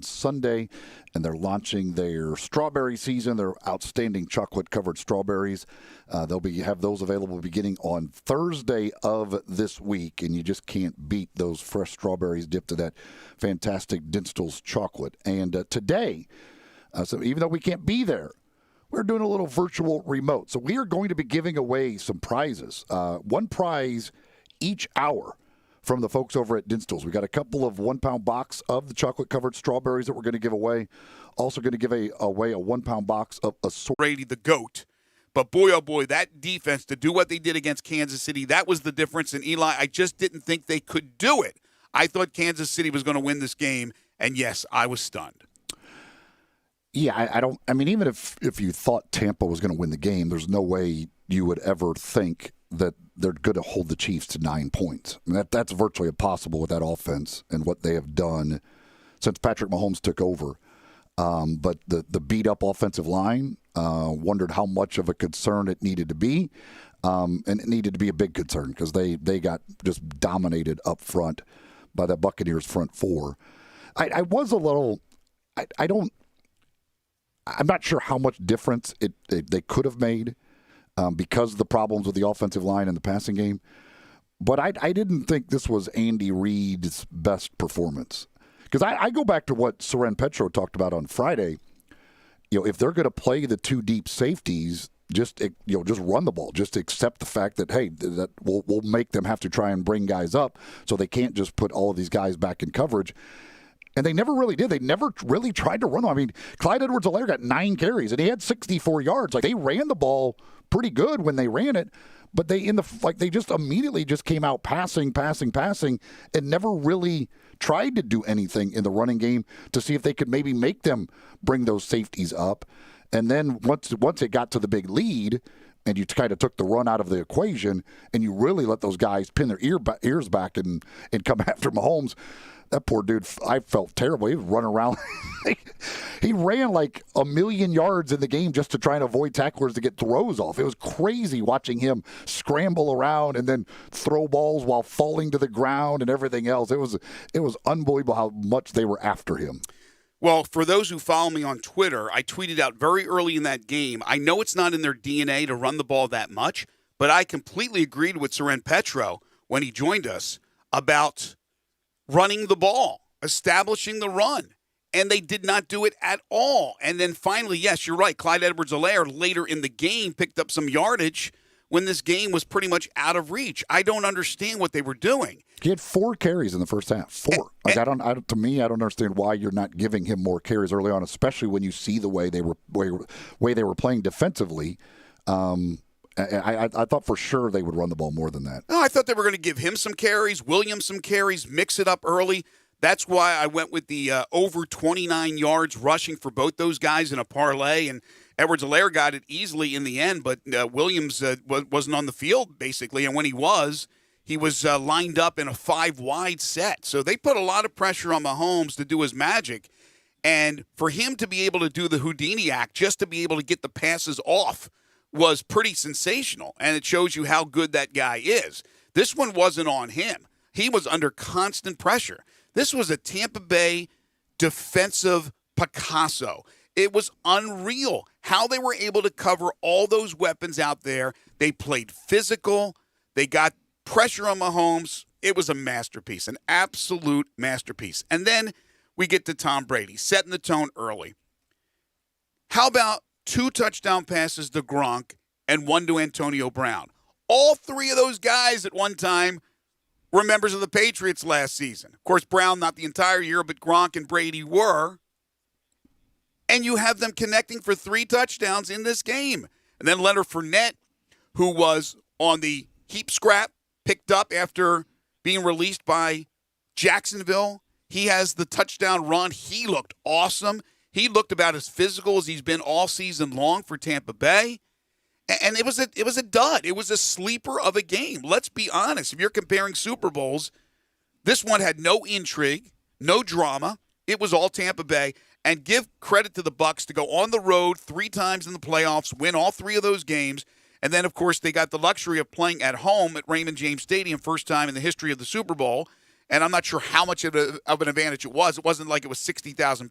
Sunday, and they're launching their strawberry season, their outstanding chocolate-covered strawberries. They'll have those available beginning on Thursday of this week, and you just can't beat those fresh strawberries dipped in that fantastic Dinstall's chocolate. And today, so even though we can't be there, we're doing a little virtual remote. So we are going to be giving away some prizes. One prize each hour from the folks over at Dinstall's. We got a couple of 1-pound box of the chocolate-covered strawberries that we're going to give away. Also going to give away a 1-pound box of Brady the GOAT. But boy, oh boy, that defense to do what they did against Kansas City, that was the difference. And Eli, I just didn't think they could do it. I thought Kansas City was going to win this game. And yes, I was stunned. Yeah, I mean, even if you thought Tampa was going to win the game, there's no way you would ever think that they're going to hold the Chiefs to 9 points. I mean, that's virtually impossible with that offense and what they have done since Patrick Mahomes took over. But the beat-up offensive line, wondered how much of a concern it needed to be. And it needed to be a big concern because they got just dominated up front by the Buccaneers front four. I was a little – I'm not sure how much difference they could have made because of the problems with the offensive line and the passing game. But I didn't think this was Andy Reid's best performance. Because I go back to what Soren Petro talked about on Friday. You know, if they're going to play the two deep safeties, just run the ball. Just accept the fact that, hey, that we'll make them have to try and bring guys up so they can't just put all of these guys back in coverage. And they never really did. They never really tried to run them. I mean, Clyde Edwards-Helaire got 9 carries, and he had 64 yards. Like, they ran the ball pretty good when they ran it, but they just immediately just came out passing, and never really tried to do anything in the running game to see if they could maybe make them bring those safeties up. And then once it got to the big lead, and you kind of took the run out of the equation, and you really let those guys pin their ears back and come after Mahomes. That poor dude, I felt terrible. He was running around. He ran like 1,000,000 yards in the game just to try and avoid tacklers to get throws off. It was crazy watching him scramble around and then throw balls while falling to the ground and everything else. It was unbelievable how much they were after him. Well, for those who follow me on Twitter, I tweeted out very early in that game, I know it's not in their DNA to run the ball that much, but I completely agreed with Soren Petro when he joined us about running the ball, establishing the run, and they did not do it at all. And then finally, yes, you're right, Clyde Edwards-Helaire later in the game picked up some yardage when this game was pretty much out of reach. I don't understand what they were doing. He had 4 carries in the first half. 4. I don't understand why you're not giving him more carries early on, especially when you see the way they were playing defensively. I thought for sure they would run the ball more than that. No, I thought they were going to give him some carries, Williams some carries, mix it up early. That's why I went with the over 29 yards rushing for both those guys in a parlay. And Edwards-Helaire got it easily in the end, but Williams wasn't on the field, basically. And when he was lined up in a 5-wide set. So they put a lot of pressure on Mahomes to do his magic. And for him to be able to do the Houdini act, just to be able to get the passes off, was pretty sensational, and it shows you how good that guy is. This one wasn't on him. He was under constant pressure. This was a Tampa Bay defensive Picasso. It was unreal how they were able to cover all those weapons out there. They played physical. They got pressure on Mahomes. It was a masterpiece, an absolute masterpiece. And then we get to Tom Brady, setting the tone early. How about 2 touchdown passes to Gronk and 1 to Antonio Brown? All 3 of those guys at one time were members of the Patriots last season. Of course, Brown not the entire year, but Gronk and Brady were. And you have them connecting for 3 touchdowns in this game. And then Leonard Fournette, who was on the heap scrap, picked up after being released by Jacksonville. He has the touchdown run. He looked awesome. He looked about as physical as he's been all season long for Tampa Bay. And it was a dud. It was a sleeper of a game. Let's be honest. If you're comparing Super Bowls, this one had no intrigue, no drama. It was all Tampa Bay. And give credit to the Bucs to go on the road 3 times in the playoffs, win all 3 of those games. And then, of course, they got the luxury of playing at home at Raymond James Stadium, first time in the history of the Super Bowl. And I'm not sure how much of an advantage it was. It wasn't like it was 60,000